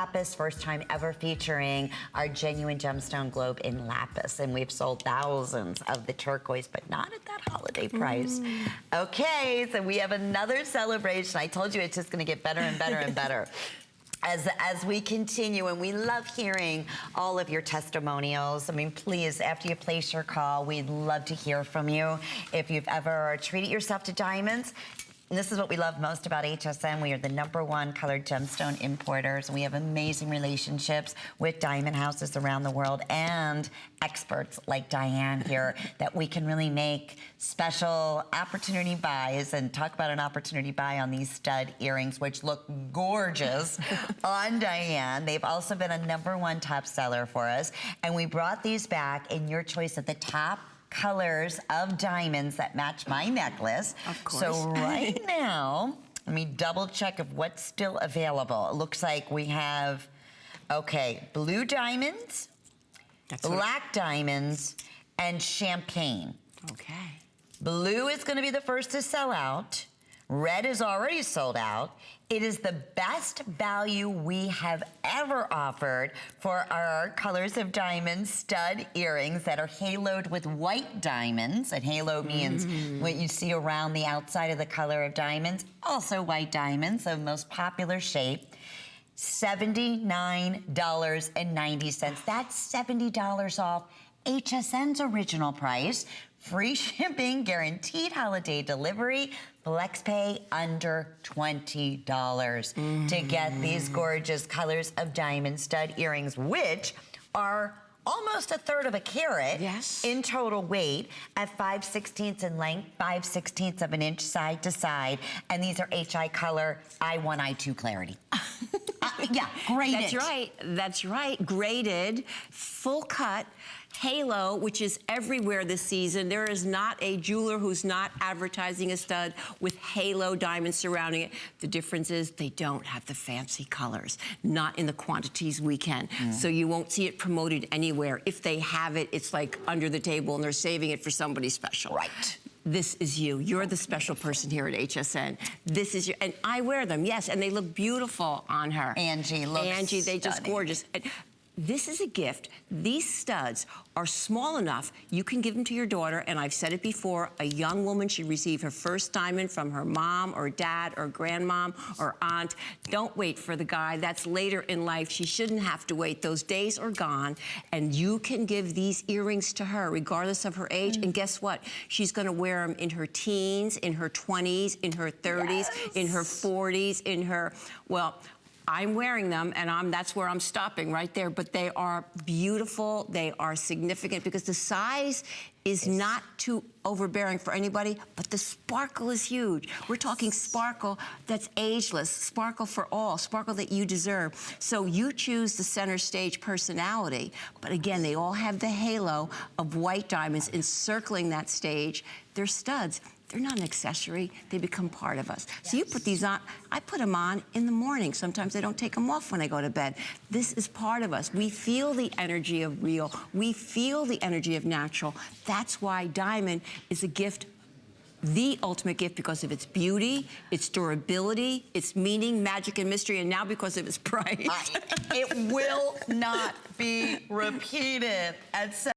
lapis, first time ever featuring our genuine gemstone globe in lapis. And we've sold thousands of the turquoise, but not at that holiday price. Okay, so we have another celebration. I told you it's just gonna get better and better and better. As we continue, and we love hearing all of your testimonials. I mean, please, after you place your call, we'd love to hear from you. If you've ever treated yourself to diamonds, and this is what we love most about HSN. We are the #1 colored gemstone importers. We have amazing relationships with diamond houses around the world and experts like Diane here that we can really make special opportunity buys and talk about an opportunity buy on these stud earrings, which look gorgeous on Diane. They've also been a #1 top seller for us. And we brought these back in your choice at the top colors of diamonds that match my necklace. Of course. So right now, let me double check of what's still available. It looks like we have, okay, blue diamonds, black diamonds, and champagne. Okay. Blue is gonna be the first to sell out. Red is already sold out. It is the best value we have ever offered for our colors of diamonds stud earrings that are haloed with white diamonds. And halo means what you see around the outside of the color of diamonds. Also white diamonds, the most popular shape. $79.90. That's $70 off HSN's original price. Free shipping, guaranteed holiday delivery, flex pay under $20 to get these gorgeous colors of diamond stud earrings, which are almost 1/3 of a carat in total weight at 5/16 in length, 5/16 of an inch side to side. And these are HI color, I1, I2 clarity. Yeah, graded. That's right, that's right. Graded, full cut, halo, which is everywhere this season. There is not a jeweler who's not advertising a stud with halo diamonds surrounding it. The difference is they don't have the fancy colors, not in the quantities we can. So you won't see it promoted anywhere. If they have it, it's like under the table and they're saving it for somebody special. Right. This is you. You're the special person here at HSN. This is your, and I wear them, yes, and they look beautiful on her. Angie looks Angie, they just stunning. gorgeous. And this is a gift. These studs are small enough, you can give them to your daughter, and I've said it before, a young woman should receive her first diamond from her mom or dad or grandmom or aunt. Don't wait for the guy. That's later in life. She shouldn't have to wait. Those days are gone, and you can give these earrings to her regardless of her age, and guess what? She's gonna wear them in her teens, in her 20s, in her 30s, in her 40s, in her, well, I'm wearing them, and that's where I'm stopping right there, but they are beautiful, they are significant, because the size is not too overbearing for anybody, but the sparkle is huge. We're talking sparkle that's ageless, sparkle for all, sparkle that you deserve. So you choose the center stage personality, but again, they all have the halo of white diamonds encircling that stage. They're studs. They're not an accessory, they become part of us. So you put these on, I put them on in the morning. Sometimes I don't take them off when I go to bed. This is part of us. We feel the energy of real. We feel the energy of natural. That's why diamond is a gift, the ultimate gift, because of its beauty, its durability, its meaning, magic, and mystery, and now because of its price. It will not be repeated at